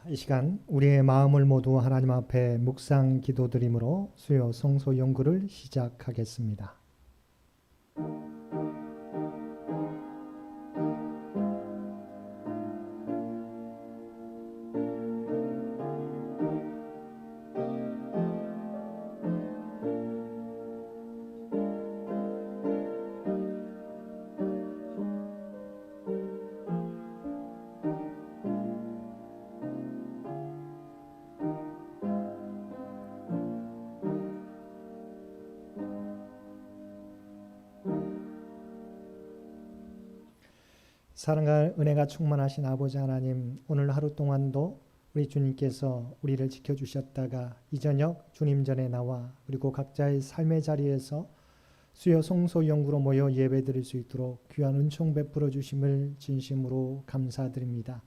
이 시간 우리의 마음을 모두 하나님 앞에 묵상 기도드림으로 수요 성소 연구를 시작하겠습니다. 사랑과 은혜가 충만하신 아버지 하나님, 오늘 하루 동안도 우리 주님께서 우리를 지켜주셨다가 이 저녁 주님 전에 나와 그리고 각자의 삶의 자리에서 수요 성소 연구로 모여 예배드릴 수 있도록 귀한 은총 베풀어 주심을 진심으로 감사드립니다.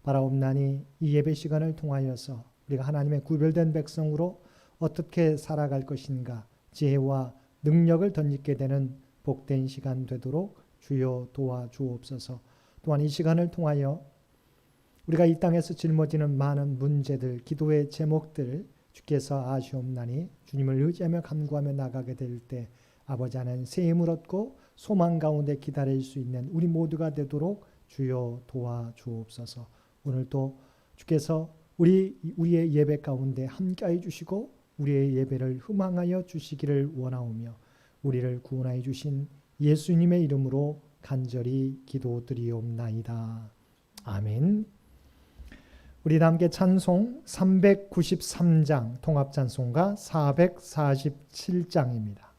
바라옵나니 이 예배 시간을 통하여서 우리가 하나님의 구별된 백성으로 어떻게 살아갈 것인가 지혜와 능력을 덧입게 되는 복된 시간 되도록 주여 도와주옵소서. 또한 이 시간을 통하여 우리가 이 땅에서 짊어지는 많은 문제들, 기도의 제목들 주께서 아시옵나니 주님을 의지하며 간구하며 나가게 될 때 아버지 하나님 새 힘을 얻고 소망 가운데 기다릴 수 있는 우리 모두가 되도록 주여 도와주옵소서. 오늘도 주께서 우리의 예배 가운데 함께해 주시고 우리의 예배를 흠망하여 주시기를 원하오며 우리를 구원하여 주신 예수님의 이름으로 간절히 기도드리옵나이다. 아멘. 우리 다 함께 찬송 393장 통합찬송가 447장입니다.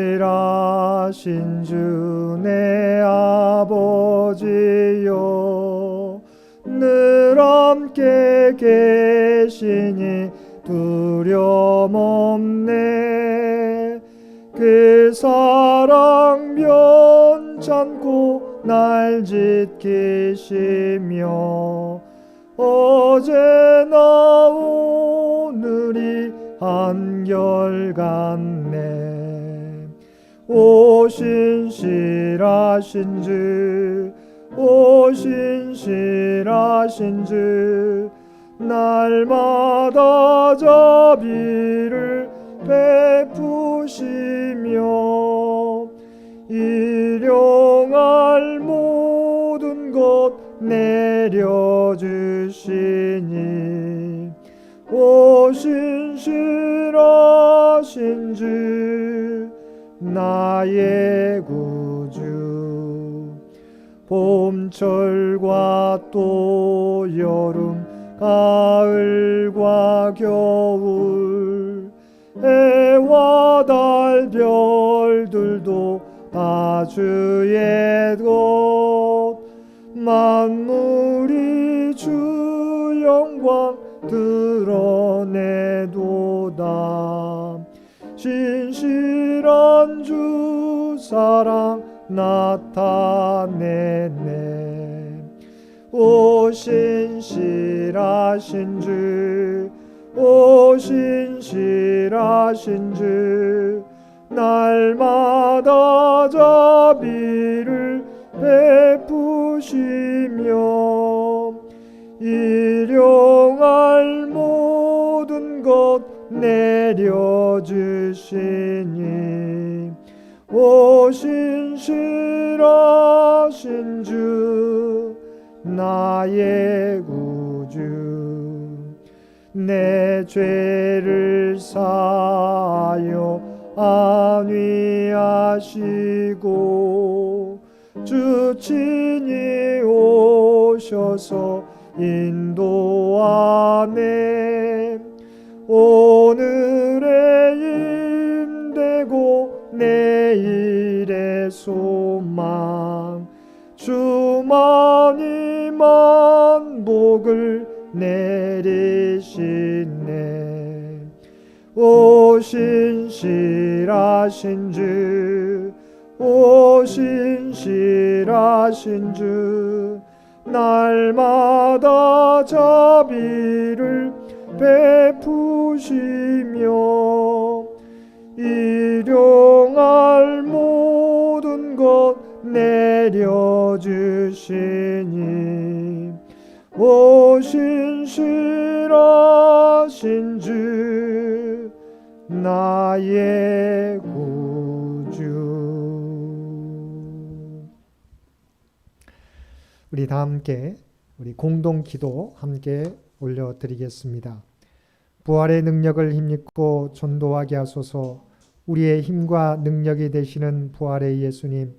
신실하신 주 내 아버지여 늘 함께 계시니 두려움 없네. 그 사랑 변찮고 날 지키시며 어제나 오늘이 한결같네. 오 신실하신 주, 오 신실하신 주, 날마다 자비를 베푸시며 일용할 모든 것 내려주시니 오 신실하신 주 나의 구주. 봄철과 또 여름 가을과 겨울 해와 달 별들도 다 주의 것. 만물이 주 영광 드러내도다. 신실한 주 사랑 나타내네. 오 신실하신 주, 오 신실하신 주, 날마다 자비를 베푸시며 일용할 모든 것 내려주시니 오 신실하신 주 나의 구주. 내 죄를 사하여 안위하시고 주 친히 오셔서 인도하네. 오늘의 힘되고 내일의 소망 주만이 만복을 내리시네. 오 신실하신 주, 오 신실하신 주 날마다 자비를 베푸시며 일용할 모든 것 내려주시니 오 신실하신 주 나의 구주. 우리 다 함께 우리 공동 기도 함께 올려드리겠습니다. 부활의 능력을 힘입고 전도하게 하소서. 우리의 힘과 능력이 되시는 부활의 예수님,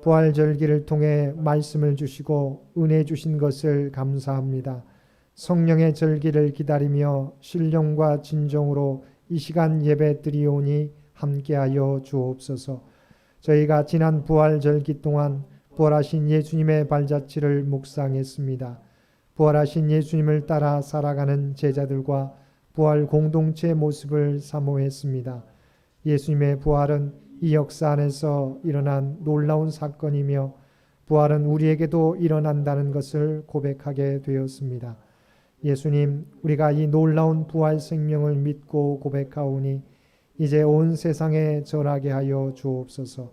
부활절기를 통해 말씀을 주시고 은혜 주신 것을 감사합니다. 성령의 절기를 기다리며 신령과 진정으로 이 시간 예배 드리오니 함께하여 주옵소서. 저희가 지난 부활절기 동안 부활하신 예수님의 발자취를 묵상했습니다. 부활하신 예수님을 따라 살아가는 제자들과 부활 공동체의 모습을 사모했습니다. 예수님의 부활은 이 역사 안에서 일어난 놀라운 사건이며 부활은 우리에게도 일어난다는 것을 고백하게 되었습니다. 예수님, 우리가 이 놀라운 부활 생명을 믿고 고백하오니 이제 온 세상에 전하게 하여 주옵소서.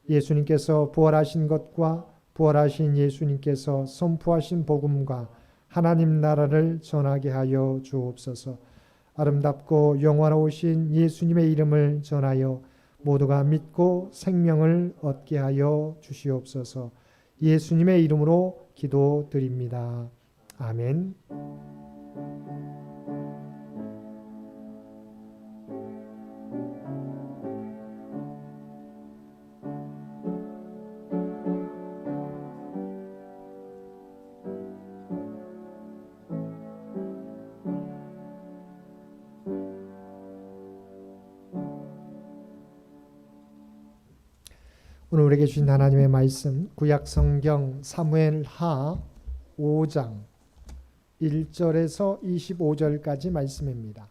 예수님께서 부활하신 것과 부활하신 예수님께서 선포하신 복음과 하나님 나라를 전하게 하여 주옵소서. 아름답고 영화로우신 예수님의 이름을 전하여 모두가 믿고 생명을 얻게 하여 주시옵소서. 예수님의 이름으로 기도드립니다. 아멘. 오늘 우리에게 주신 하나님의 말씀 구약 성경 사무엘하 5장 1절에서 25절까지 말씀입니다.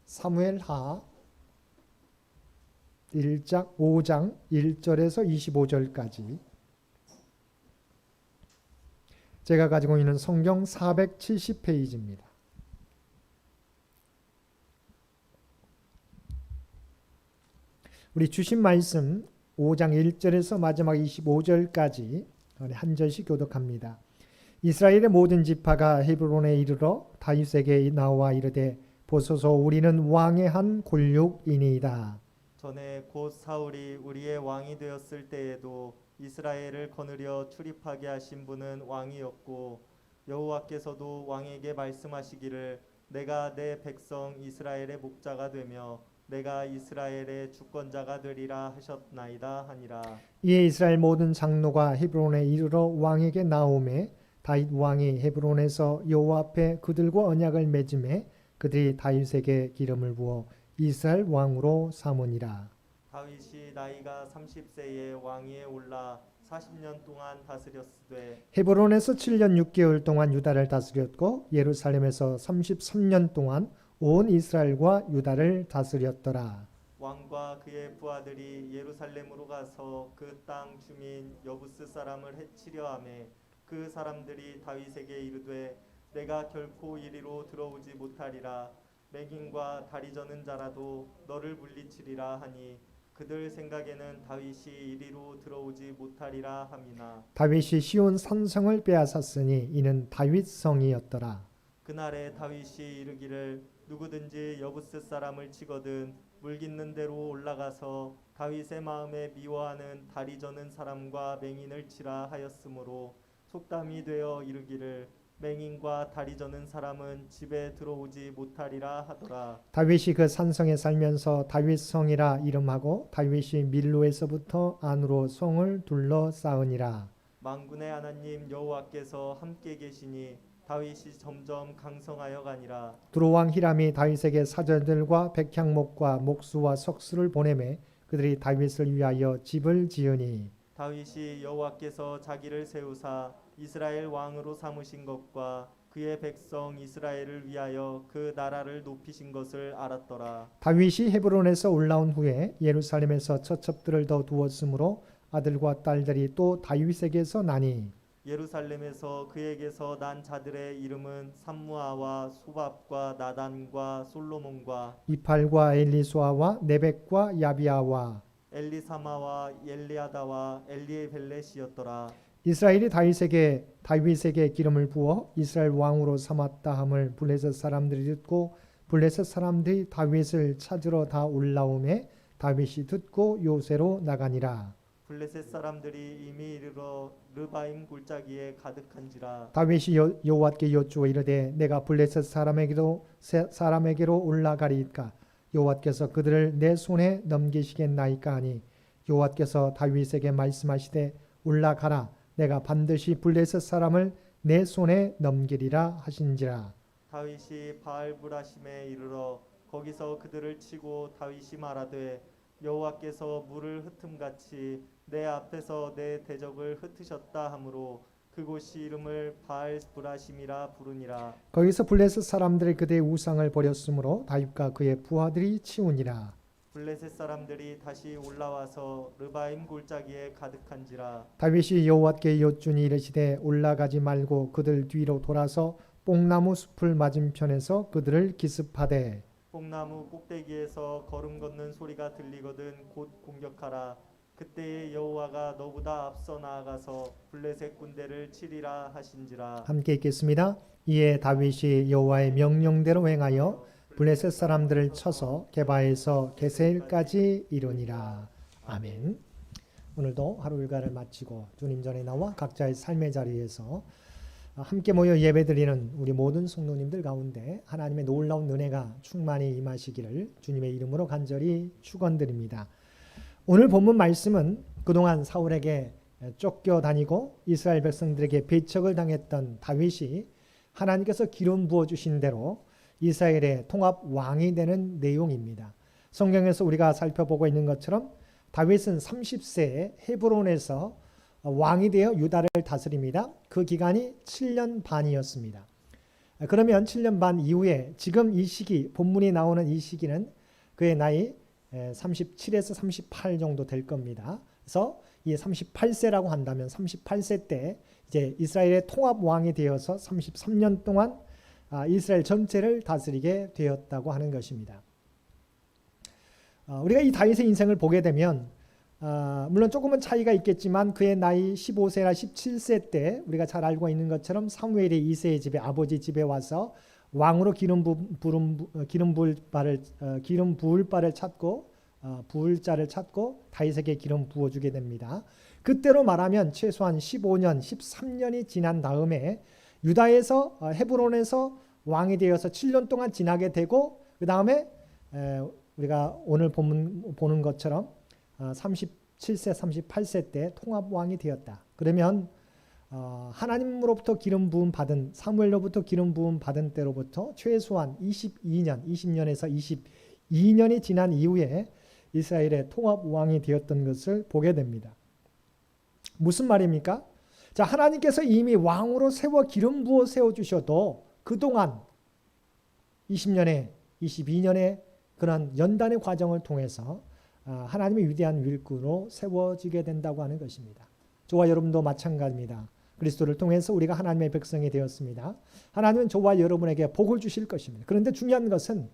사무엘하 5장 1절에서 25절까지 제가 가지고 있는 성경 470페이지입니다. 우리 주신 말씀 5장 1절에서 마지막 25절까지 한 절씩 교독합니다. 이스라엘의 모든 지파가 헤브론에 이르러 다윗에게 나와 이르되 보소서 우리는 왕의 한 골육이니이다. 전에 곧 사울이 우리의 왕이 되었을 때에도 이스라엘을 거느려 출입하게 하신 분은 왕이었고 여호와께서도 왕에게 말씀하시기를 내가 내 백성 이스라엘의 목자가 되며 내가 이스라엘의 주권자가 되리라 하셨나이다 하니라. 이에 이스라엘 모든 장로가 헤브론에 이르러 왕에게 나오매 다윗 왕이 헤브론에서 여호와 앞에 그들과 언약을 맺음에 그들이 다윗에게 기름을 부어 이스라엘 왕으로 삼으니라. 다윗이 나이가 30세에 왕위에 올라 40년 동안 다스렸으되 헤브론에서 7년 6개월 동안 유다를 다스렸고 예루살렘에서 33년 동안 온 이스라엘과 유다를 다스렸더라. 왕과 그의 부하들이 예루살렘으로 가서 그 땅 주민 여부스 사람을 해치려 하매 그 사람들이 다윗에게 이르되 내가 결코 이리로 들어오지 못하리라. 맹인과 다리 저는 자라도 너를 물리치리라 하니 그들 생각에는 다윗이 이리로 들어오지 못하리라 함이나 다윗이 시온 산성을 빼앗았으니 이는 다윗 성이었더라. 그날에 다윗이 이르기를 누구든지 여부스 사람을 치거든 물깃는 대로 올라가서 다윗의 마음에 미워하는 다리 저는 사람과 맹인을 치라 하였으므로 속담이 되어 이르기를 맹인과 다리 저는 사람은 집에 들어오지 못하리라 하더라. 다윗이 그 산성에 살면서 다윗 성이라 이름하고 다윗이 밀로에서부터 안으로 성을 둘러싸으니라. 만군의 하나님 여호와께서 함께 계시니 다윗이 점점 강성하여 가니라. 두로왕 히람이 다윗에게 사절들과 백향목과 목수와 석수를 보내매 그들이 다윗을 위하여 집을 지으니 다윗이 여호와께서 자기를 세우사 이스라엘 왕으로 삼으신 것과 그의 백성 이스라엘을 위하여 그 나라를 높이신 것을 알았더라. 다윗이 헤브론에서 올라온 후에 예루살렘에서 처첩들을 더 두었으므로 아들과 딸들이 또 다윗에게서 나니 예루살렘에서 그에게서 난 자들의 이름은 삼무아와 소밥과 나단과 솔로몬과 이팔과 엘리수아와 네벡과 야비아와 엘리사마와 엘리아다와 엘리벨렛이었더라. 이스라엘이 다윗에게 기름을 부어 이스라엘 왕으로 삼았다 함을 블레셋 사람들이 듣고 블레셋 사람들이 다윗을 찾으러 다 올라오매 다윗이 듣고 요새로 나가니라. 블레셋 사람들이 이미 이르러 르바임 골짜기에 가득한지라. 다윗이 여호와께 여쭈어 이르되 내가 블레셋 사람에게로 올라가리이까 여호와께서 그들을 내 손에 넘기시겠나이까 하니 여호와께서 다윗에게 말씀하시되 올라가라 내가 반드시 블레셋 사람을 내 손에 넘기리라 하신지라. 다윗이 바알브라심에 이르러 거기서 그들을 치고 다윗이 말하되 여호와께서 물을 흩음같이 내 앞에서 내 대적을 흩으셨다 하므로 그곳이 이름을 바알브라심이라 부르니라. 거기서 블레셋 사람들이 그대의 우상을 버렸으므로 다윗과 그의 부하들이 치우니라. 블레셋 사람들이 다시 올라와서 르바임 골짜기에 가득한지라. 다윗이 여호와께 여쭈니 이르시되 올라가지 말고 그들 뒤로 돌아서 뽕나무 숲을 맞은편에서 그들을 기습하되 뽕나무 꼭대기에서 걸음 걷는 소리가 들리거든 곧 공격하라. 그때에 여호와가 너보다 앞서 나아가서 블레셋 군대를 치리라 하신지라. 함께 읽겠습니다. 이에 다윗이 여호와의 명령대로 행하여 블레셋 사람들을 쳐서 게바에서 게셀까지 이르니라. 아멘. 오늘도 하루 일과를 마치고 주님 전에 나와 각자의 삶의 자리에서 함께 모여 예배드리는 우리 모든 성도님들 가운데 하나님의 놀라운 은혜가 충만히 임하시기를 주님의 이름으로 간절히 축원드립니다. 오늘 본문 말씀은 그동안 사울에게 쫓겨다니고 이스라엘 백성들에게 배척을 당했던 다윗이 하나님께서 기름 부어주신 대로 이스라엘의 통합 왕이 되는 내용입니다. 성경에서 우리가 살펴보고 있는 것처럼 다윗은 30세에 헤브론에서 왕이 되어 유다를 다스립니다. 그 기간이 7년 반이었습니다. 그러면 7년 반 이후에 지금 이 시기, 본문이 나오는 이 시기는 그의 나이 37에서 38 정도 될 겁니다. 그래서 이 38세라고 한다면 38세 때 이제 이스라엘의 통합 왕이 되어서 33년 동안 이스라엘 전체를 다스리게 되었다고 하는 것입니다. 우리가 이 다윗의 인생을 보게 되면 물론 조금은 차이가 있겠지만 그의 나이 15세나 17세 때 우리가 잘 알고 있는 것처럼 사무엘이 이새의 집에 아버지 집에 와서 왕으로 기름 부을 바를 찾고 부을 자를 찾고 다윗에게 기름 부어주게 됩니다. 그때로 말하면 최소한 15년, 13년이 지난 다음에 유다에서 헤브론에서 왕이 되어서 7년 동안 지나게 되고 그 다음에 우리가 오늘 보는 것처럼 37세, 38세 때 통합왕이 되었다. 그러면 하나님으로부터 기름 부음 받은 사무엘로부터 기름 부음 받은 때로부터 최소한 20년에서 22년이 지난 이후에 이스라엘의 통합왕이 되었던 것을 보게 됩니다. 무슨 말입니까? 자, 하나님께서 이미 왕으로 기름 부어 세워주셔도 그동안 20년에 22년의 그런 연단의 과정을 통해서 하나님의 위대한 일꾼으로 세워지게 된다고 하는 것입니다. 저와 여러분도 마찬가지입니다. 그리스도를 통해서 우리가 하나님의 백성이 되었습니다. 하나님은 저와 여러분에게 복을 주실 것입니다. 그런데 중요한 것은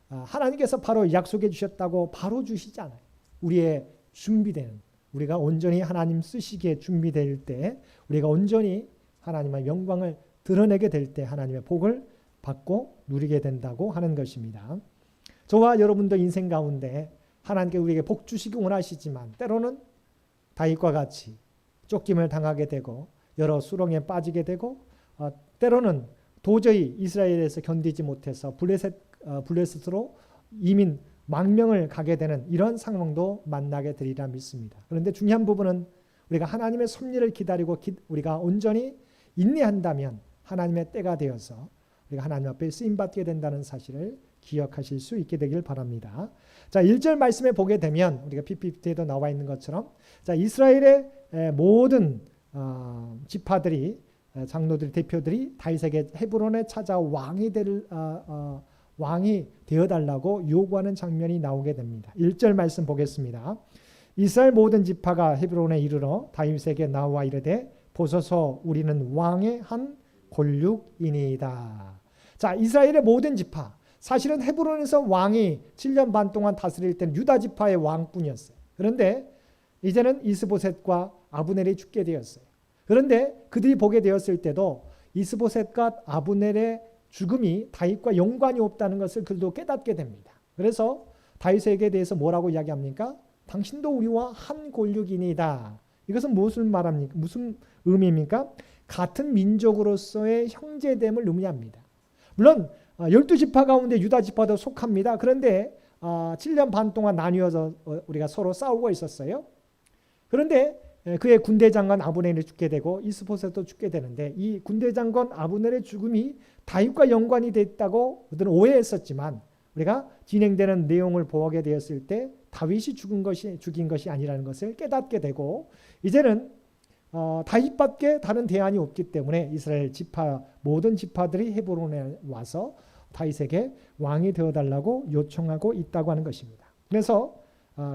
하나님께서 바로 약속해 주셨다고 바로 주시지 않아요. 우리의 준비되는, 우리가 온전히 하나님 쓰시기에 준비될 때 우리가 온전히 하나님의 영광을 드러내게 될 때 하나님의 복을 받고 누리게 된다고 하는 것입니다. 저와 여러분도 인생 가운데 하나님께 우리에게 복 주시기 원하시지만 때로는 다윗과 같이 쫓김을 당하게 되고 여러 수렁에 빠지게 되고 때로는 도저히 이스라엘에서 견디지 못해서 블레셋으로 이민 망명을 가게 되는 이런 상황도 만나게 되리라 믿습니다. 그런데 중요한 부분은 우리가 하나님의 섭리를 기다리고 우리가 온전히 인내한다면 하나님의 때가 되어서 우리가 하나님 앞에 쓰임받게 된다는 사실을 기억하실 수 있게 되길 바랍니다. 자, 1절 말씀에 보게 되면 우리가 PPT에도 나와 있는 것처럼 자, 이스라엘의 모든 지파들이 장로들 대표들이 다윗에게 헤브론에 찾아 왕이 되어달라고 요구하는 장면이 나오게 됩니다. 1절 말씀 보겠습니다. 이스라엘 모든 지파가 헤브론에 이르러 다윗에게 나와 이르되 보소서 우리는 왕의 한 골육이니이다. 자, 이스라엘의 모든 지파, 사실은 헤브론에서 왕이 7년 반 동안 다스릴 때는 유다 지파의 왕뿐이었어요. 그런데 이제는 이스보셋과 아브넬이 죽게 되었어요. 그런데 그들이 보게 되었을 때도 이스보셋과 아브넬의 죽음이 다윗과 연관이 없다는 것을 그들도 깨닫게 됩니다. 그래서 다윗에게 대해서 뭐라고 이야기합니까? 당신도 우리와 한 골육이니이다. 이것은 무엇을 말합니까? 무슨 의미입니까? 같은 민족으로서의 형제됨을 의미합니다. 물론 12지파 가운데 유다 지파도 속합니다. 그런데 7년 반 동안 나뉘어서 우리가 서로 싸우고 있었어요. 그런데 그의 군대 장관 아브넬이 죽게 되고 이스보셋도 죽게 되는데 이 군대 장관 아브넬의 죽음이 다윗과 연관이 됐다고 그들은 오해했었지만 우리가 진행되는 내용을 보게 되었을 때 다윗이 죽인 것이 아니라는 것을 깨닫게 되고 이제는 다윗밖에 다른 대안이 없기 때문에 이스라엘 지파 모든 지파들이 헤브론에 와서 다윗에게 왕이 되어달라고 요청하고 있다고 하는 것입니다. 그래서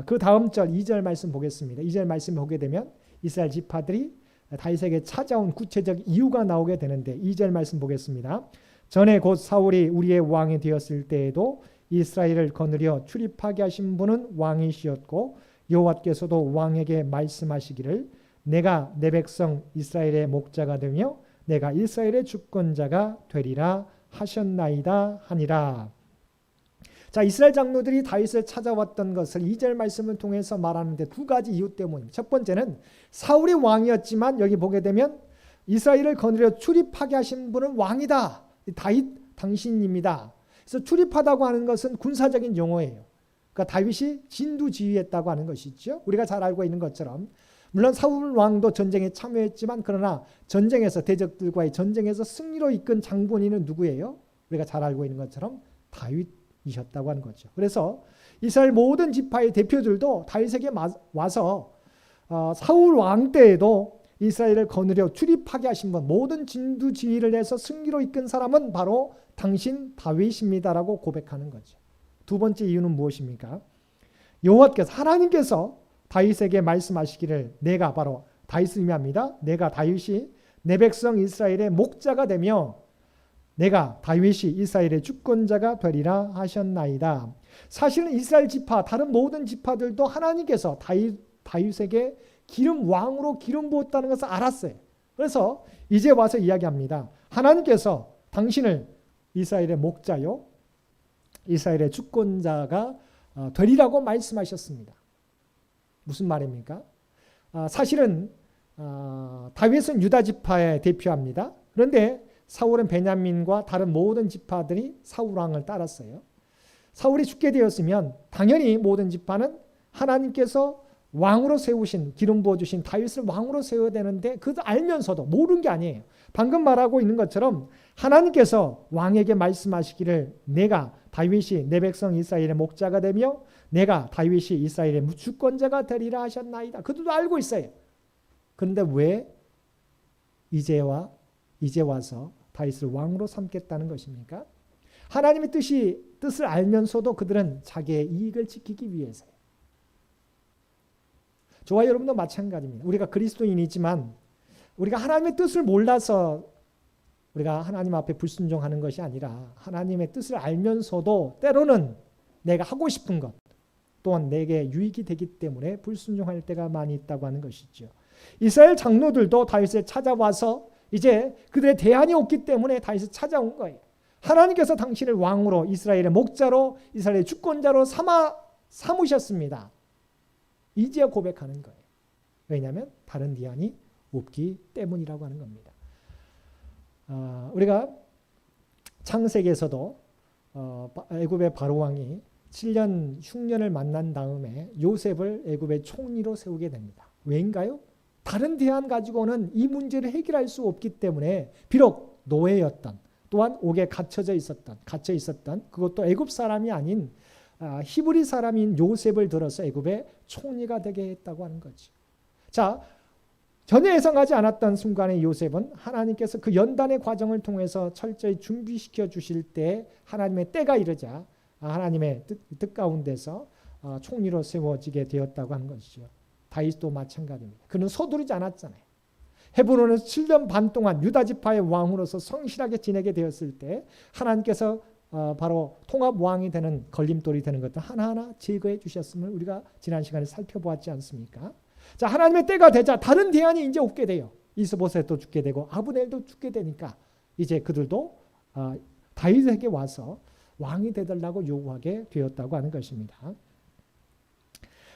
그 다음 절 2절 말씀 보겠습니다. 2절 말씀 보게 되면 이스라엘 지파들이 다윗에게 찾아온 구체적 이유가 나오게 되는데 2절 말씀 보겠습니다. 전에 곧 사울이 우리의 왕이 되었을 때에도 이스라엘을 거느려 출입하게 하신 분은 왕이시었고 여호와께서도 왕에게 말씀하시기를 내가 내 백성 이스라엘의 목자가 되며 내가 이스라엘의 주권자가 되리라 하셨나이다 하니라. 자, 이스라엘 장로들이 다윗을 찾아왔던 것을 2절 말씀을 통해서 말하는데 두 가지 이유 때문입니다. 첫 번째는 사울이 왕이었지만 여기 보게 되면 이스라엘을 거느려 출입하게 하신 분은 왕이다. 다윗 당신입니다. 그래서 출입하다고 하는 것은 군사적인 용어예요. 그러니까 다윗이 진두지휘했다고 하는 것이죠. 우리가 잘 알고 있는 것처럼 물론 사울 왕도 전쟁에 참여했지만 그러나 전쟁에서 대적들과의 전쟁에서 승리로 이끈 장본인은 누구예요? 우리가 잘 알고 있는 것처럼 다윗이셨다고 하는 거죠. 그래서 이스라엘 모든 지파의 대표들도 다윗에게 와서 사울 왕 때에도 이스라엘을 거느려 출입하게 하신 분, 모든 진두지휘를 해서 승리로 이끈 사람은 바로 당신 다윗입니다라고 고백하는 거죠. 두 번째 이유는 무엇입니까? 여호와께서 하나님께서 다윗에게 말씀하시기를 내가 바로 다윗을 의미합니다. 내가 다윗이 내 백성 이스라엘의 목자가 되며 내가 다윗이 이스라엘의 주권자가 되리라 하셨나이다. 사실은 이스라엘 지파 다른 모든 지파들도 하나님께서 다윗에게 왕으로 기름 부었다는 것을 알았어요. 그래서 이제 와서 이야기합니다. 하나님께서 당신을 이스라엘의 목자요 이스라엘의 주권자가 되리라고 말씀하셨습니다. 무슨 말입니까? 사실은 다윗은 유다 지파의 대표합니다. 그런데 사울은 베냐민과 다른 모든 지파들이 사울 왕을 따랐어요. 사울이 죽게 되었으면 당연히 모든 지파는 하나님께서 왕으로 세우신 기름 부어주신 다윗을 왕으로 세워야 되는데 그것도 알면서도 모르는 게 아니에요. 방금 말하고 있는 것처럼 하나님께서 왕에게 말씀하시기를 내가 다윗이 내 백성 이스라엘의 목자가 되며 내가 다윗이 이스라엘의 주권자가 되리라 하셨나이다. 그들도 알고 있어요. 그런데 왜 이제 와서 다윗을 왕으로 삼겠다는 것입니까? 하나님의 뜻을 알면서도 그들은 자기의 이익을 지키기 위해서요. 저와 여러분도 마찬가지입니다. 우리가 그리스도인이지만 우리가 하나님의 뜻을 몰라서 우리가 하나님 앞에 불순종하는 것이 아니라 하나님의 뜻을 알면서도 때로는 내가 하고 싶은 것 또한 내게 유익이 되기 때문에 불순종할 때가 많이 있다고 하는 것이죠. 이스라엘 장로들도 다윗을 찾아와서 이제 그들의 대안이 없기 때문에 다윗을 찾아온 거예요. 하나님께서 당신을 왕으로 이스라엘의 목자로 이스라엘의 주권자로 삼으셨습니다. 이제 고백하는 거예요. 왜냐하면 다른 대안이 없기 때문이라고 하는 겁니다. 우리가 창세기에서도 애굽의 바로 왕이 7년 흉년을 만난 다음에 요셉을 애굽의 총리로 세우게 됩니다. 왜인가요? 다른 대안 가지고는 이 문제를 해결할 수 없기 때문에 비록 노예였던 또한 옥에 갇혀 있었던 그것도 애굽 사람이 아닌 히브리 사람인 요셉을 들어서 애굽의 총리가 되게 했다고 하는 거죠. 자, 전혀 예상하지 않았던 순간에 요셉은 하나님께서 그 연단의 과정을 통해서 철저히 준비시켜 주실 때 하나님의 때가 이르자 하나님의 뜻 가운데서 총리로 세워지게 되었다고 하는 것이죠. 다윗도 마찬가지입니다. 그는 서두르지 않았잖아요. 헤브론에서 7년 반 동안 유다 지파의 왕으로서 성실하게 지내게 되었을 때 하나님께서 바로 통합 왕이 되는 걸림돌이 되는 것들 하나하나 제거해 주셨음을 우리가 지난 시간에 살펴보았지 않습니까? 자, 하나님의 때가 되자 다른 대안이 이제 없게 돼요. 이스보셋도 죽게 되고 아브넬도 죽게 되니까 이제 그들도 다윗에게 와서 왕이 되달라고 요구하게 되었다고 하는 것입니다.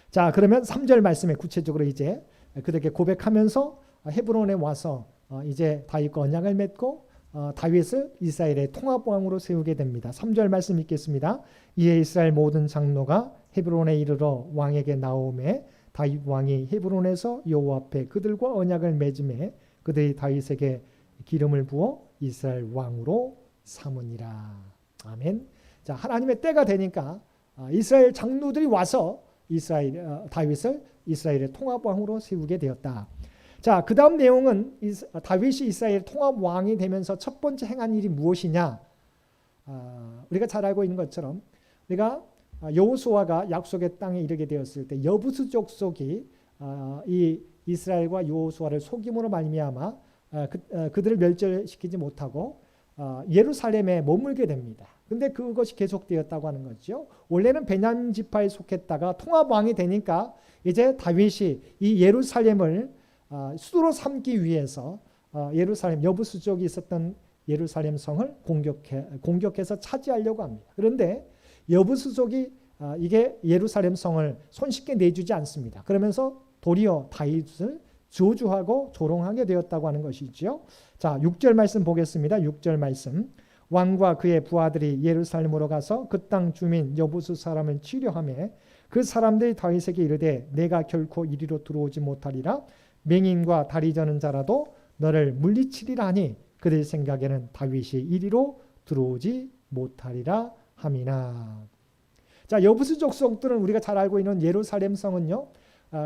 자, 그러면 3절 말씀에 구체적으로 이제 그들에게 고백하면서 헤브론에 와서 이제 다윗과 언약을 맺고 다윗을 이스라엘의 통합왕으로 세우게 됩니다. 3절 말씀 읽겠습니다. 이에 이스라엘 모든 장로가 헤브론에 이르러 왕에게 나오매 다윗 왕이 헤브론에서 여호와 앞에 그들과 언약을 맺음에 그들이 다윗에게 기름을 부어 이스라엘 왕으로 삼으니라. 아멘. 자, 하나님의 때가 되니까 이스라엘 장로들이 와서 다윗을 이스라엘의 통합왕으로 세우게 되었다. 자, 그 다음 내용은 다윗이 이스라엘 통합왕이 되면서 첫 번째 행한 일이 무엇이냐? 우리가 잘 알고 있는 것처럼 우리가 여호수아가 약속의 땅에 이르게 되었을 때 여부스 족속이 이 이스라엘과 여호수아를 속임으로 말미암아 그들을 멸절시키지 못하고 예루살렘에 머물게 됩니다. 근데 그것이 계속되었다고 하는 거죠. 원래는 베냐민 지파에 속했다가 통합왕이 되니까 이제 다윗이 이 예루살렘을 수도로 삼기 위해서 예루살렘 여부스 쪽이 있었던 예루살렘 성을 공격해서 차지하려고 합니다. 그런데 여부스 쪽이 이게 예루살렘 성을 손쉽게 내주지 않습니다. 그러면서 도리어 다윗을 저주하고 조롱하게 되었다고 하는 것이죠. 자, 6절 말씀 보겠습니다. 6절 말씀. 왕과 그의 부하들이 예루살렘으로 가서 그 땅 주민 여부스 사람을 치려하며 그 사람들이 다윗에게 이르되 내가 결코 이리로 들어오지 못하리라. 맹인과 다리 저는 자라도 너를 물리치리라 하니 그들 생각에는 다윗이 이리로 들어오지 못하리라 함이나. 자, 여부스 족속들은 우리가 잘 알고 있는 예루살렘 성은요,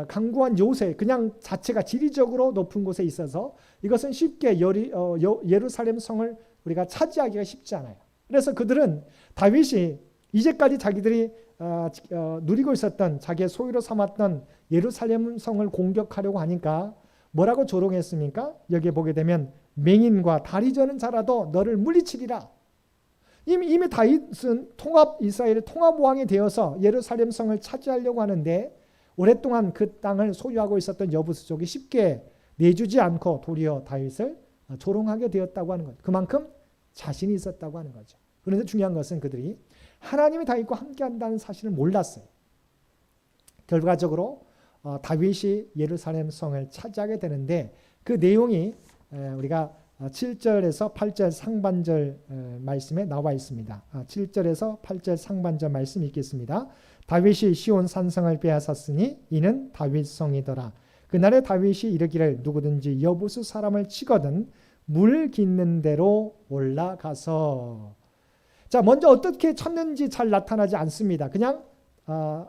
강구한 요새 그냥 자체가 지리적으로 높은 곳에 있어서 이것은 쉽게 예루살렘 성을 우리가 차지하기가 쉽지 않아요. 그래서 그들은 다윗이 이제까지 자기들이 누리고 있었던 자기의 소유로 삼았던 예루살렘 성을 공격하려고 하니까 뭐라고 조롱했습니까? 여기에 보게 되면 맹인과 다리 저는 자라도 너를 물리치리라. 이미 다윗은 이스라엘의 통합왕이 되어서 예루살렘 성을 차지하려고 하는데 오랫동안 그 땅을 소유하고 있었던 여부스족이 쉽게 내주지 않고 도리어 다윗을 조롱하게 되었다고 하는 거죠. 그만큼 자신이 있었다고 하는 거죠. 그런데 중요한 것은 그들이 하나님이 다윗과 함께한다는 사실을 몰랐어요. 결과적으로 다윗이 예루살렘 성을 차지하게 되는데 그 내용이 우리가 7절에서 8절 상반절 말씀에 나와 있습니다. 7절에서 8절 상반절 말씀 읽겠습니다. 다윗이 시온 산성을 빼앗았으니 이는 다윗 성이더라. 그날에 다윗이 이르기를 누구든지 여부스 사람을 치거든 물 깃는 대로 올라가서. 자, 먼저 어떻게 쳤는지 잘 나타나지 않습니다. 그냥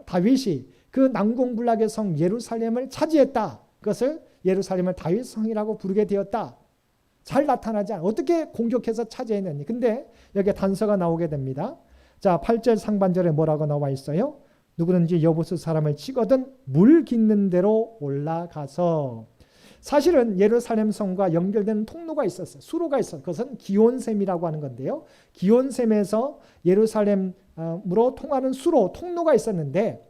다윗이 그 난공불락의 성 예루살렘을 차지했다. 그것을 예루살렘을 다윗 성이라고 부르게 되었다. 잘 나타나지 않아. 어떻게 공격해서 차지했느니. 근데 여기에 단서가 나오게 됩니다. 자, 8절 상반절에 뭐라고 나와 있어요? 누구든지 여부스 사람을 치거든 물 깃는 대로 올라가서. 사실은 예루살렘 성과 연결되는 통로가 있었어요. 수로가 있었어요. 그것은 기온샘이라고 하는 건데요. 기온샘에서 예루살렘으로 통하는 수로, 통로가 있었는데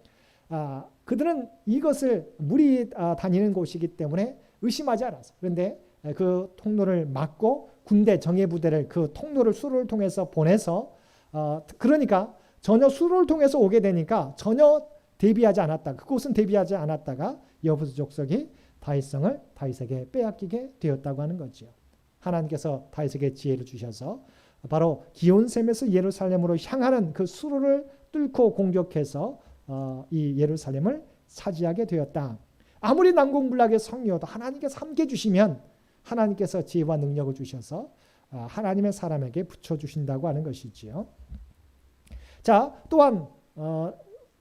그들은 이것을 물이 다니는 곳이기 때문에 의심하지 않았어요. 그런데 그 통로를 막고 군대 정예부대를 그 통로를 수로를 통해서 보내서 그러니까 전혀 수로를 통해서 오게 되니까 전혀 대비하지 않았다. 그곳은 대비하지 않았다가 여부스 족속이 다윗성을 다윗에게 빼앗기게 되었다고 하는 거죠. 하나님께서 다윗에게 지혜를 주셔서 바로 기온샘에서 예루살렘으로 향하는 그 수로를 뚫고 공격해서 이 예루살렘을 차지하게 되었다. 아무리 난공불락의 성이어도 하나님께서 함께 주시면 하나님께서 지혜와 능력을 주셔서 하나님의 사람에게 붙여주신다고 하는 것이지요. 자, 또한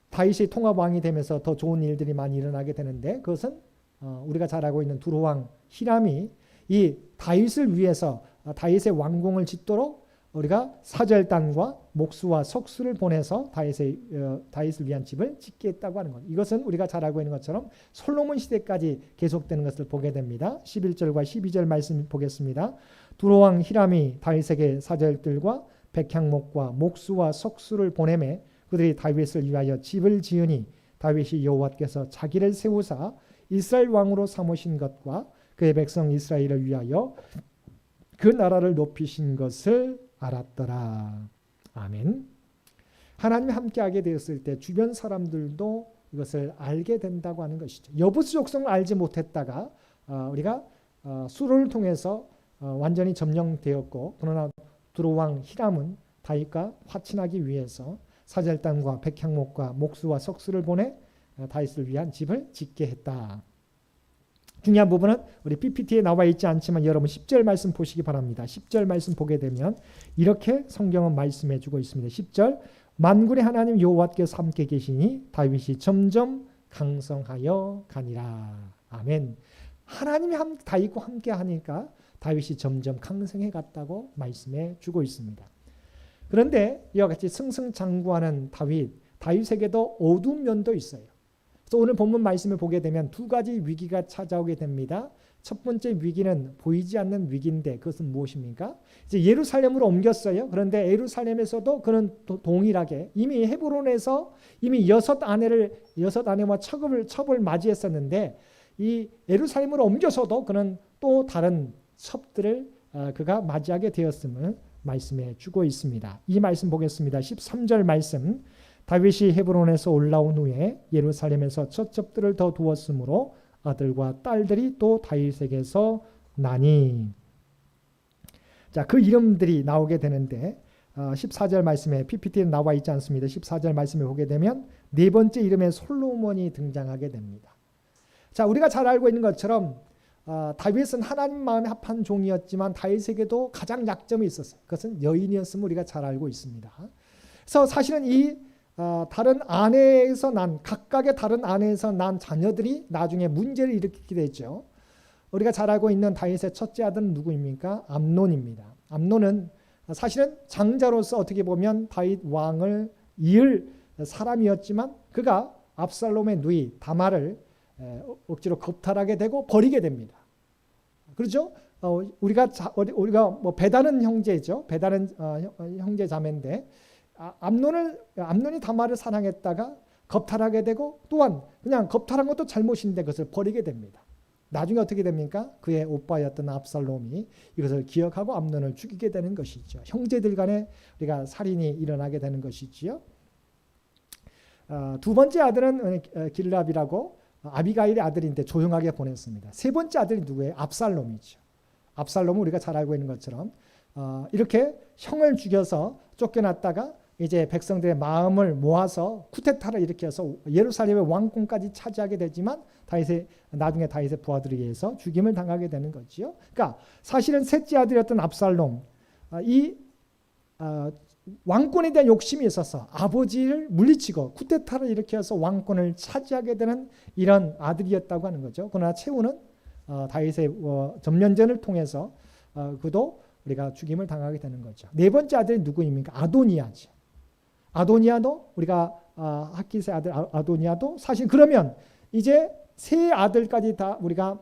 다윗이 통합왕이 되면서 더 좋은 일들이 많이 일어나게 되는데 그것은 우리가 잘 알고 있는 두로왕 히람이 이 다윗을 위해서 다윗의 왕궁을 짓도록 우리가 사절단과 목수와 석수를 보내서 다윗을 위한 집을 짓게 했다고 하는 것. 이것은 우리가 잘 알고 있는 것처럼 솔로몬 시대까지 계속되는 것을 보게 됩니다. 11절과 12절 말씀 보겠습니다. 두로왕 히람이 다윗에게 사절들과 백향목과 목수와 석수를 보내매 그들이 다윗을 위하여 집을 지으니 다윗이 여호와께서 자기를 세우사 이스라엘 왕으로 삼으신 것과 그의 백성 이스라엘을 위하여 그 나라를 높이신 것을 알았더라. 아멘. 하나님이 함께하게 되었을 때 주변 사람들도 이것을 알게 된다고 하는 것이죠. 여부스 족속을 알지 못했다가 우리가 수로를 통해서 완전히 점령되었고, 그러나 두로왕 히람은 다윗과 화친하기 위해서 사절단과 백향목과 목수와 석수를 보내 다윗을 위한 집을 짓게 했다. 중요한 부분은 우리 PPT에 나와 있지 않지만 여러분 10절 말씀 보시기 바랍니다. 10절 말씀 보게 되면 이렇게 성경은 말씀해 주고 있습니다. 10절 만군의 하나님 여호와께서 함께 계시니 다윗이 점점 강성하여 가니라. 아멘. 하나님이 다윗과 함께 하니까 다윗이 점점 강성해 갔다고 말씀해 주고 있습니다. 그런데 이와 같이 승승장구하는 다윗에게도 어두운 면도 있어요. 그래서 오늘 본문 말씀을 보게 되면 두 가지 위기가 찾아오게 됩니다. 첫 번째 위기는 보이지 않는 위기인데 그것은 무엇입니까? 이제 예루살렘으로 옮겼어요. 그런데 예루살렘에서도 그는 동일하게 이미 헤브론에서 이미 여섯 아내와 첩을 맞이했었는데 이 예루살렘으로 옮겨서도 그는 또 다른 첩들을 그가 맞이하게 되었음을 말씀해 주고 있습니다. 이 말씀 보겠습니다. 13절 말씀. 다윗이 헤브론에서 올라온 후에 예루살렘에서 첫 첩들을 더 두었으므로 아들과 딸들이 또 다윗에게서 나니. 자, 그 이름들이 나오게 되는데 14절 말씀에 PPT에 나와 있지 않습니다. 14절 말씀에 보게 되면 네 번째 이름에 솔로몬이 등장하게 됩니다. 자, 우리가 잘 알고 있는 것처럼 다윗은 하나님 마음에 합한 종이었지만 다윗에게도 가장 약점이 있었어요. 그것은 여인이었음을 우리가 잘 알고 있습니다. 그래서 사실은 이 다른 아내에서 각각의 다른 아내에서 난 자녀들이 나중에 문제를 일으키게 되죠. 우리가 잘 알고 있는 다윗의 첫째 아들은 누구입니까? 암논입니다. 암논은 사실은 장자로서 어떻게 보면 다윗 왕을 이을 사람이었지만 그가 압살롬의 누이 다말을 억지로 겁탈하게 되고 버리게 됩니다. 그렇죠? 우리가 뭐 배다는 형제죠. 배다는 형제 자매인데 암논이 다말을 사랑했다가 겁탈하게 되고 또한 그냥 겁탈한 것도 잘못인데 그것을 버리게 됩니다. 나중에 어떻게 됩니까? 그의 오빠였던 압살롬이 이것을 기억하고 암논을 죽이게 되는 것이죠. 형제들 간에 우리가 살인이 일어나게 되는 것이지요. 두 번째 아들은 길랍이라고 아비가일의 아들인데 조용하게 보냈습니다. 세 번째 아들이 누구예요? 압살롬이죠. 압살롬은 우리가 잘 알고 있는 것처럼 이렇게 형을 죽여서 쫓겨났다가 이제 백성들의 마음을 모아서 쿠데타를 일으켜서 예루살렘의 왕궁까지 차지하게 되지만 나중에 다윗의 부하들에 의해서 죽임을 당하게 되는 거지요. 그러니까 사실은 셋째 아들이었던 압살롬, 이 왕권에 대한 욕심이 있어서 아버지를 물리치고 쿠데타를 일으켜서 왕권을 차지하게 되는 이런 아들이었다고 하는 거죠. 그러나 최후는 다윗의 전면전을 통해서 그도 우리가 죽임을 당하게 되는 거죠. 네 번째 아들이 누구입니까? 아도니아죠. 아도니아도 우리가 핫깃의 아들 아도니아도 사실 그러면 이제 세 아들까지 다 우리가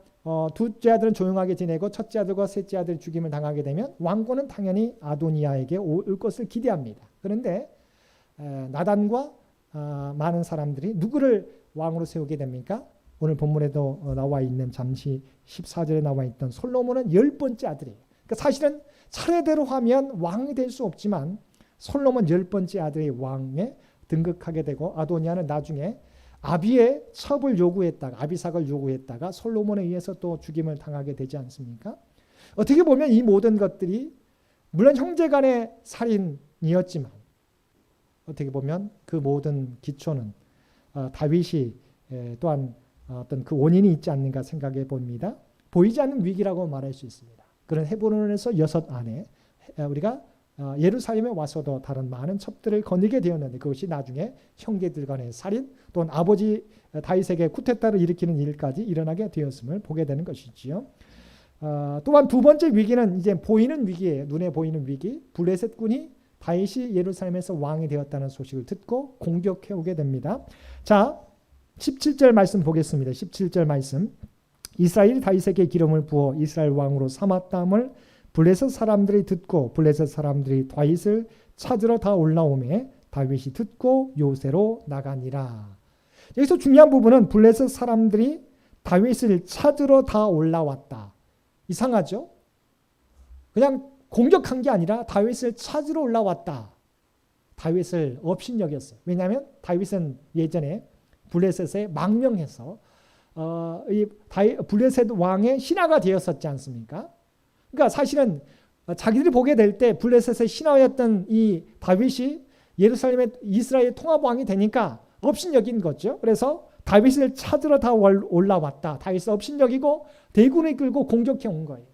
둘째 아들은 조용하게 지내고 첫째 아들과 셋째 아들 죽임을 당하게 되면 왕권은 당연히 아도니아에게 올 것을 기대합니다. 그런데 나단과 많은 사람들이 누구를 왕으로 세우게 됩니까? 오늘 본문에도 나와 있는 잠시 14절에 나와 있던 솔로몬은 10번째 아들이에요. 그러니까 사실은 차례대로 하면 왕이 될 수 없지만 솔로몬 10번째 아들이 왕에 등극하게 되고 아도니아는 나중에 아비의 첩을 요구했다가 아비삭을 요구했다가 솔로몬에 의해서 또 죽임을 당하게 되지 않습니까? 어떻게 보면 이 모든 것들이 물론 형제간의 살인이었지만 어떻게 보면 그 모든 기초는 다윗이 또한 어떤 그 원인이 있지 않는가 생각해 봅니다. 보이지 않는 위기라고 말할 수 있습니다. 그런 헤브론에서 6 아내 우리가 예루살렘에 와서도 다른 많은 첩들을 거느리게 되었는데 그것이 나중에 형제들 간의 살인 또는 아버지 다윗에게 쿠데타를 일으키는 일까지 일어나게 되었음을 보게 되는 것이지요. 또한 두 번째 위기는 이제 보이는 위기예요. 눈에 보이는 위기. 블레셋 군이 다윗이 예루살렘에서 왕이 되었다는 소식을 듣고 공격해 오게 됩니다. 자, 17절 말씀 보겠습니다. 17절 말씀. 이스라엘이 다윗에게 기름을 부어 이스라엘 왕으로 삼았다함을 블레셋 사람들이 듣고 블레셋 사람들이 다윗을 찾으러 다 올라오매 다윗이 듣고 요새로 나가니라. 여기서 중요한 부분은 블레셋 사람들이 다윗을 찾으러 다 올라왔다. 이상하죠? 그냥 공격한 게 아니라 다윗을 찾으러 올라왔다. 다윗을 업신여겼어요. 왜냐하면 다윗은 예전에 블레셋에 망명해서 블레셋 왕의 신하가 되었었지 않습니까? 그러니까 사실은 자기들이 보게 될 때 블레셋의 신하였던 이 다윗이 예루살렘의 이스라엘 통합왕이 되니까 업신여긴 거죠. 그래서 다윗을 찾으러 다 올라왔다. 다윗을 업신여기고 대군을 끌고 공격해 온 거예요.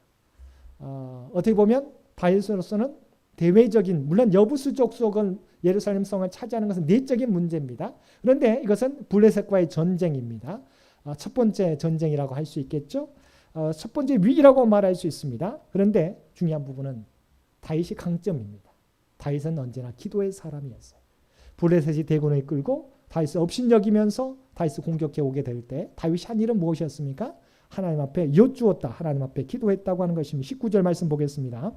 어떻게 보면 다윗으로서는 대외적인, 물론 여부수 족속은 예루살렘 성을 차지하는 것은 내적인 문제입니다. 그런데 이것은 블레셋과의 전쟁입니다. 첫 번째 전쟁이라고 할 수 있겠죠. 첫 번째 위기라고 말할 수 있습니다. 그런데 중요한 부분은 다윗이 강점입니다. 다윗은 언제나 기도의 사람이었어요. 블레셋이 대군을 끌고 다윗을 업신여기면서 다윗을 공격해 오게 될 때 다윗이 한 일은 무엇이었습니까? 하나님 앞에 여쭈었다. 하나님 앞에 기도했다고 하는 것입니다. 19절 말씀 보겠습니다.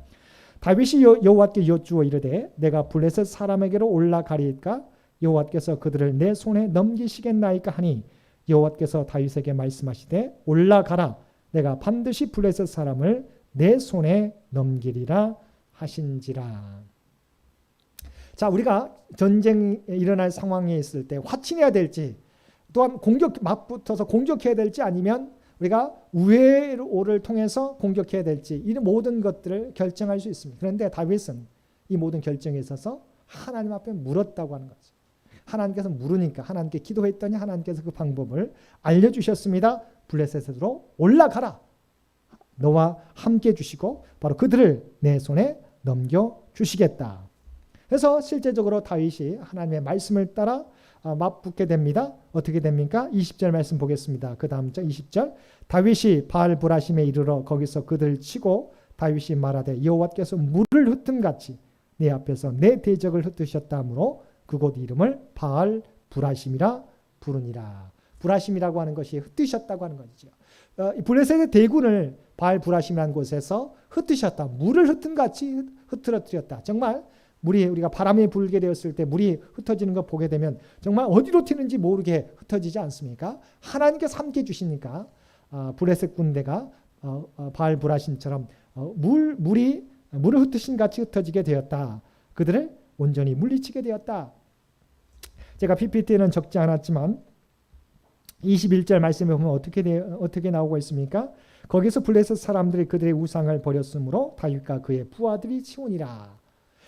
다윗이 여호와께 여쭈어 이르되 내가 블레셋 사람에게로 올라가리이까 여호와께서 그들을 내 손에 넘기시겠나이까 하니 여호와께서 다윗에게 말씀하시되 올라가라. 내가 반드시 블레셋 사람을 내 손에 넘기리라 하신지라. 자, 우리가 전쟁이 일어날 상황에 있을 때 화친해야 될지 또한 맞붙어서 공격해야 될지 아니면 우리가 우회를 통해서 공격해야 될지 이 모든 것들을 결정할 수 있습니다. 그런데 다윗은 이 모든 결정에 있어서 하나님 앞에 물었다고 하는 거죠. 하나님께서 물으니까 하나님께 기도했더니 하나님께서 그 방법을 알려주셨습니다. 블레셋으로 올라가라. 너와 함께 주시고 바로 그들을 내 손에 넘겨주시겠다. 그래서 실제적으로 다윗이 하나님의 말씀을 따라 맞붙게 됩니다. 어떻게 됩니까? 20절 말씀 보겠습니다. 그 다음 절 20절. 다윗이 바알브라심에 이르러 거기서 그들을 치고 다윗이 말하되 여호와께서 물을 흩은 같이 내 앞에서 내 대적을 흩으셨다 하므로 그곳 이름을 바알브라심이라 부르니라. 브라심이라고 하는 것이 흩으셨다고 하는 것이죠. 블레셋의 대군을 바알브라심이라는 곳에서 흩으셨다. 물을 흩은 같이 흩어뜨렸다. 정말 물이 우리가 바람이 불게 되었을 때 물이 흩어지는 거 보게 되면 정말 어디로 튀는지 모르게 흩어지지 않습니까? 하나님께서 함께 주시니까 블레셋 군대가 바알브라심처럼 물을 흩으신 같이 흩어지게 되었다. 그들을 온전히 물리치게 되었다. 제가 PPT에는 적지 않았지만 21절 말씀에 보면 어떻게 나오고 있습니까? 거기서 블레셋 사람들이 그들의 우상을 버렸으므로 다윗과 그의 부하들이 치우니라.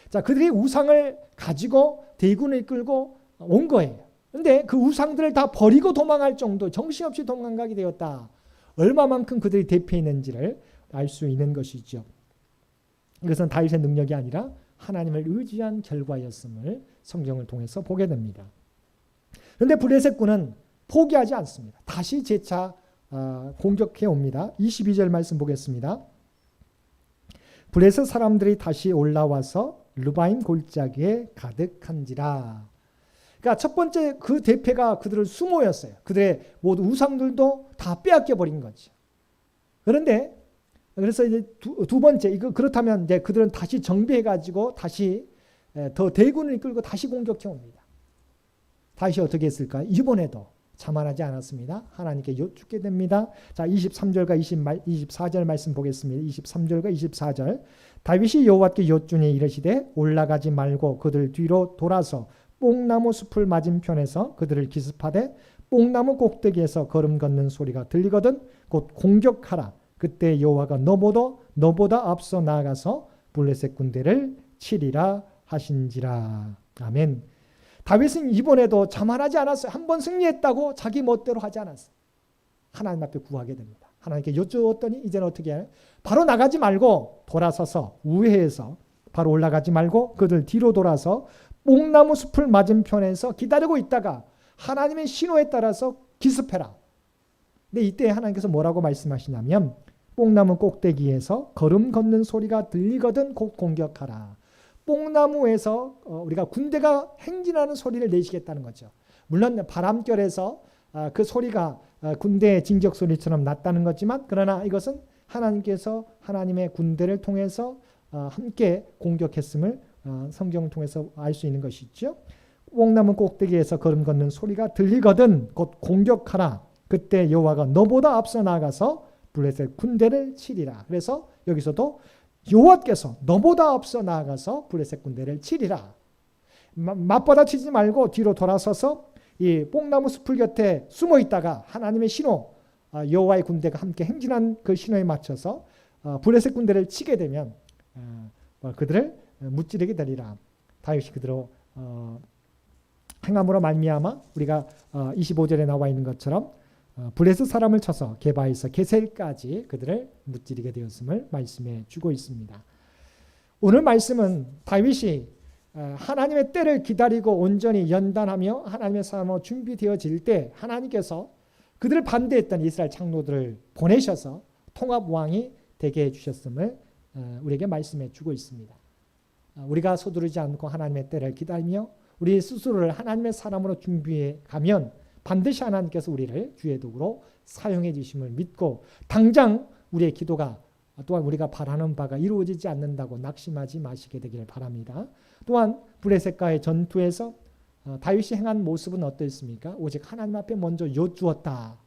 자, 그들이 우상을 가지고 대군을 끌고 온 거예요. 그런데 그 우상들을 다 버리고 도망할 정도 정신없이 도망가게 되었다. 얼마만큼 그들이 대피했는지를 알 수 있는 것이죠. 이것은 다윗의 능력이 아니라 하나님을 의지한 결과였음을 성경을 통해서 보게 됩니다. 그런데 블레셋군은 포기하지 않습니다. 다시 재차 공격해 옵니다. 22절 말씀 보겠습니다. 블레셋 사람들이 다시 올라와서 르바임 골짜기에 가득한지라. 그러니까 첫 번째 그 대패가 그들을 수모였어요. 그들의 모든 우상들도 다 빼앗겨 버린 거죠. 그런데 그래서 이제 두 번째 그렇다면 이제 그들은 다시 정비해 가지고 다시 더 대군을 이끌고 다시 공격해 옵니다. 다시 어떻게 했을까? 이번에도 자만하지 않았습니다. 하나님께 여쭙게 됩니다. 자, 23절과 24절 말씀 보겠습니다. 23절과 24절. 다윗이 여호와께 여쭈니 이르시되 올라가지 말고 그들 뒤로 돌아서 뽕나무 숲을 맞은편에서 그들을 기습하되 뽕나무 꼭대기에서 걸음 걷는 소리가 들리거든 곧 공격하라. 그때 여호와가 너보다 앞서 나아가서 블레셋 군대를 치리라 하신지라. 아멘. 다윗은 이번에도 자만하지 않았어요. 한 번 승리했다고 자기 멋대로 하지 않았어요. 하나님 앞에 구하게 됩니다. 하나님께 여쭈었더니 이제는 어떻게 해요? 바로 나가지 말고 돌아서서 우회해서 바로 올라가지 말고 그들 뒤로 돌아서 뽕나무 숲을 맞은편에서 기다리고 있다가 하나님의 신호에 따라서 기습해라. 근데 이때 하나님께서 뭐라고 말씀하시냐면 뽕나무 꼭대기에서 걸음 걷는 소리가 들리거든 곧 공격하라. 뽕나무에서 우리가 군대가 행진하는 소리를 내시겠다는 거죠. 물론 바람결에서 그 소리가 군대의 진격 소리처럼 났다는 거지만, 그러나 이것은 하나님께서 하나님의 군대를 통해서 함께 공격했음을 성경을 통해서 알 수 있는 것이죠. 뽕나무 꼭대기에서 걸음 걷는 소리가 들리거든 곧 공격하라. 그때 여호와가 너보다 앞서 나가서 블레셋 군대를 치리라. 그래서 여기서도 여호와께서 너보다 앞서 나가서 블레셋 군대를 치리라. 맞받아치지 말고 뒤로 돌아서서 이 뽕나무 숲을 곁에 숨어 있다가 하나님의 신호, 여호와의 군대가 함께 행진한 그 신호에 맞춰서 블레셋 군대를 치게 되면 그들을 무찌르게 되리라. 다윗이 그대로 행함으로 말미암아 우리가 25절에 나와 있는 것처럼 블레셋 사람을 쳐서 게바에서 게셀까지 그들을 무찌르게 되었음을 말씀해 주고 있습니다. 오늘 말씀은 다윗이 하나님의 때를 기다리고 온전히 연단하며 하나님의 사람으로 준비되어질 때 하나님께서 그들을 반대했던 이스라엘 장로들을 보내셔서 통합왕이 되게 해주셨음을 우리에게 말씀해 주고 있습니다. 우리가 서두르지 않고 하나님의 때를 기다리며 우리 스스로를 하나님의 사람으로 준비해 가면 반드시 하나님께서 우리를 주의 도구로 사용해 주심을 믿고, 당장 우리의 기도가 또한 우리가 바라는 바가 이루어지지 않는다고 낙심하지 마시게 되기를 바랍니다. 또한 블레셋과의 전투에서 다윗이 행한 모습은 어떠했습니까? 오직 하나님 앞에 먼저 여쭈었다.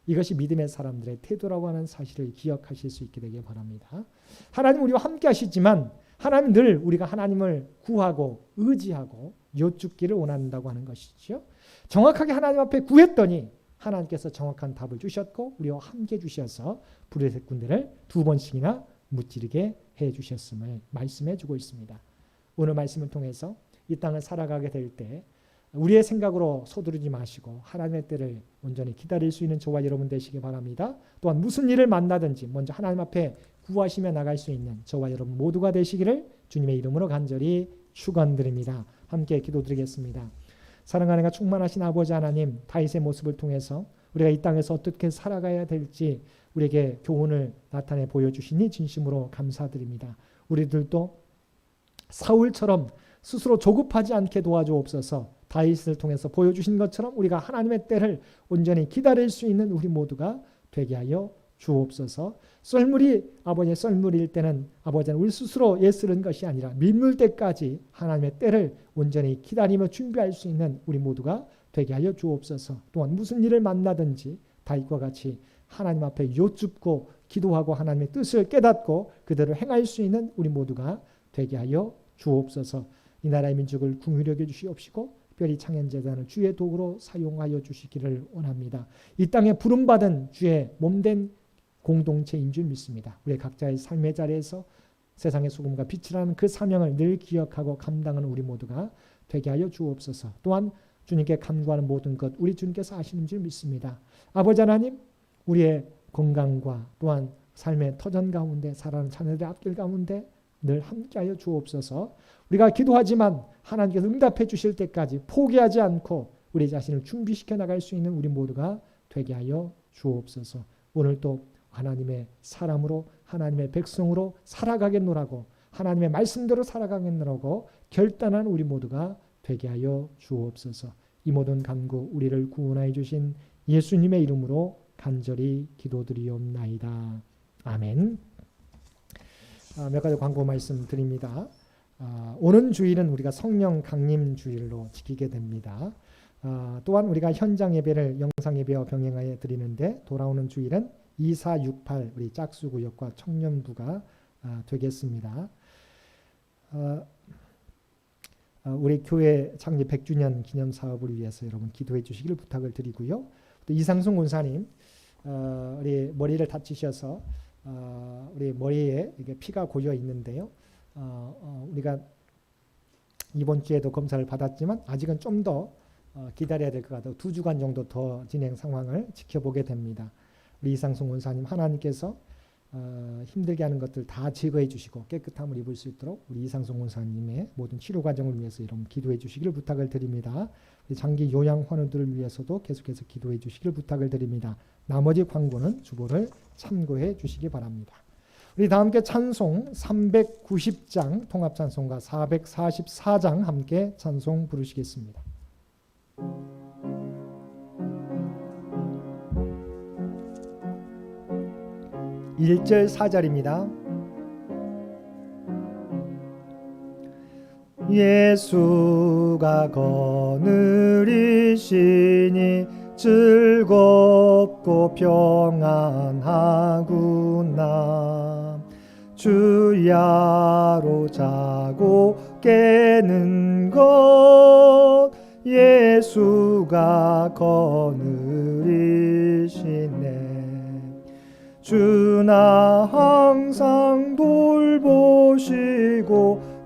이것이 믿음의 사람들의 태도라고 하는 사실을 기억하실 수 있게 되길 바랍니다. 하나님 우리와 함께 하시지만 하나님 늘 우리가 하나님을 구하고 의지하고 여쭙기를 원한다고 하는 것이죠. 정확하게 하나님 앞에 구했더니 하나님께서 정확한 답을 주셨고 우리와 함께 주셔서 블레셋 군대를 2번씩이나 무찌르게 해주셨음을 말씀해 주고 있습니다. 오늘 말씀을 통해서 이 땅을 살아가게 될 때 우리의 생각으로 서두르지 마시고 하나님의 때를 온전히 기다릴 수 있는 저와 여러분 되시기 바랍니다. 또한 무슨 일을 만나든지 먼저 하나님 앞에 구하시며 나갈 수 있는 저와 여러분 모두가 되시기를 주님의 이름으로 간절히 축원드립니다. 함께 기도드리겠습니다. 사랑하는 충만하신 아버지 하나님, 다윗의 모습을 통해서 우리가 이 땅에서 어떻게 살아가야 될지 우리에게 교훈을 나타내 보여주시니 진심으로 감사드립니다. 우리들도 사울처럼 스스로 조급하지 않게 도와주옵소서. 다윗을 통해서 보여주신 것처럼 우리가 하나님의 때를 온전히 기다릴 수 있는 우리 모두가 되게 하여 주옵소서. 썰물일 때는 아버지는 우리 스스로 애쓰는 것이 아니라 밀물 때까지 하나님의 때를 온전히 기다리며 준비할 수 있는 우리 모두가 되게 하여 주옵소서. 또한 무슨 일을 만나든지 다윗과 같이 하나님 앞에 여쭙고 기도하고 하나님의 뜻을 깨닫고 그대로 행할 수 있는 우리 모두가 되게 하여 주옵소서. 이 나라의 민족을 긍휼히 여겨 주시옵시고 특별히 창현재단을 주의 도구로 사용하여 주시기를 원합니다. 이 땅에 부름받은 주의 몸된 공동체인 줄 믿습니다. 우리 각자의 삶의 자리에서 세상의 소금과 빛이라는 그 사명을 늘 기억하고 감당하는 우리 모두가 되게 하여 주옵소서. 또한 주님께 간구하는 모든 것 우리 주님께서 아시는 줄 믿습니다. 아버지 하나님, 우리의 건강과 또한 삶의 터전 가운데 살아가는 자녀들의 앞길 가운데 늘 함께하여 주옵소서. 우리가 기도하지만 하나님께서 응답해 주실 때까지 포기하지 않고 우리 자신을 준비시켜 나갈 수 있는 우리 모두가 되게 하여 주옵소서. 오늘도 하나님의 사람으로 하나님의 백성으로 살아가겠노라고 하나님의 말씀대로 살아가겠노라고 결단한 우리 모두가 되게 하여 주옵소서. 이 모든 간구 우리를 구원하여 주신 예수님의 이름으로 간절히 기도드리옵나이다. 아멘. 몇 가지 광고 말씀 드립니다. 오는 주일은 우리가 성령 강림 주일로 지키게 됩니다. 또한 우리가 현장 예배를 영상 예배와 병행하여 드리는데 돌아오는 주일은 2468 우리 짝수구역과 청년부가 되겠습니다. 우리 교회 창립 100주년 기념 사업을 위해서 여러분 기도해 주시기를 부탁을 드리고요. 또 이상순 권사님 우리 머리를 다치셔서 우리 머리에 이게 피가 고여 있는데요. 우리가 이번 주에도 검사를 받았지만 아직은 좀 더 기다려야 될 것 같아요. 2주간 정도 더 진행 상황을 지켜보게 됩니다. 우리 이상순 원사님 하나님께서 힘들게 하는 것들 다 제거해 주시고 깨끗함을 입을 수 있도록 우리 이상성 원사님의 모든 치료 과정을 위해서 여러분 기도해 주시기를 부탁을 드립니다. 우리 장기 요양 환우들을 위해서도 계속해서 기도해 주시기를 부탁을 드립니다. 나머지 광고는 주보를 참고해 주시기 바랍니다. 우리 다 함께 찬송 390장 통합찬송가 444장 함께 찬송 부르시겠습니다. 1절 4절입니다. 예수가 거느리시니 즐겁고 평안하구나. 주야로 자고 깨는 것 예수가 거느리시네. 주나 항상 돌보시고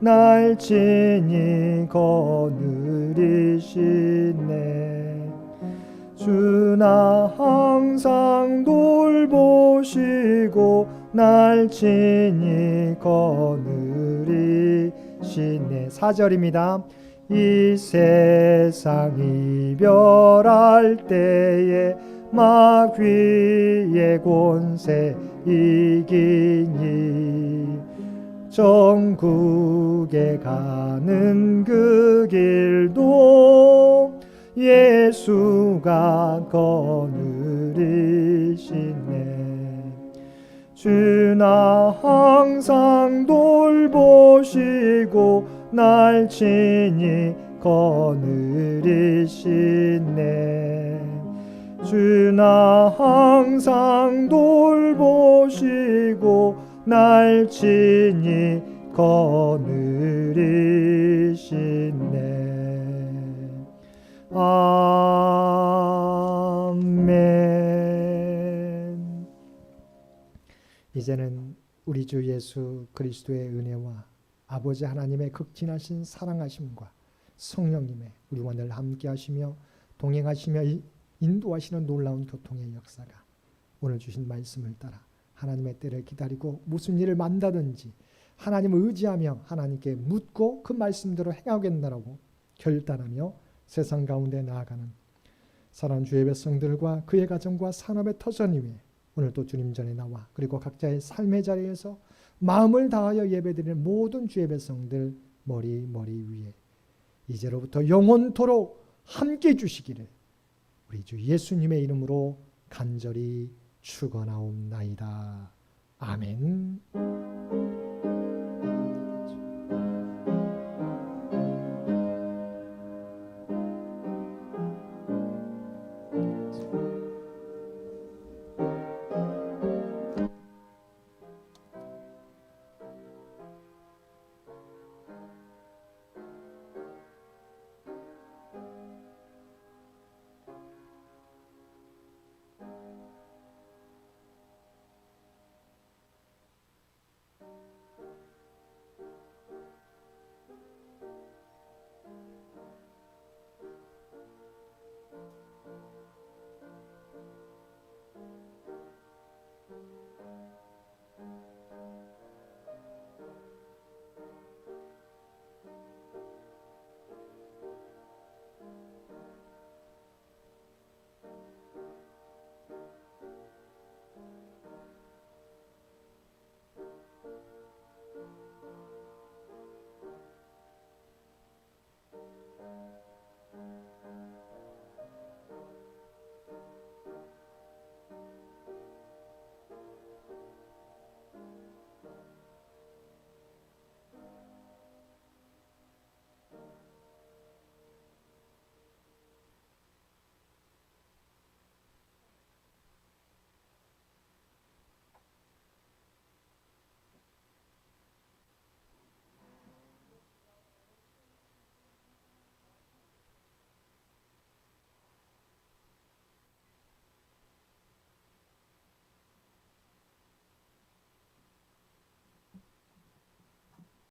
날 친히 거느리시네. 주나 항상 돌보시고 날 친히 거느리시네. 4절입니다. 이 세상 이별할 때에 마귀의 권세 이기니 천국에 가는 그 길도 예수가 거느리시네. 주나 항상 돌보시고 날 친히 거느리시네. 주나 항상 돌보시고 날 친히 거느리시네. 아멘. 이제는 우리 주 예수 그리스도의 은혜와 아버지 하나님의 극진하신 사랑하심과 성령님의 우리와 늘 함께 하시며 동행하시며 인도하시는 놀라운 교통의 역사가 오늘 주신 말씀을 따라 하나님의 때를 기다리고 무슨 일을 만나든지 하나님을 의지하며 하나님께 묻고 그 말씀대로 행하겠다라고 결단하며 세상 가운데 나아가는 사랑하는 주의 백성들과 그의 가정과 산업의 터전 위에 오늘 또 주님 전에 나와 그리고 각자의 삶의 자리에서 마음을 다하여 예배드리는 모든 주의 백성들 머리 위에 이제로부터 영원토록 함께 주시기를 우리 주 예수님의 이름으로 간절히 축원하옵나이다. 아멘.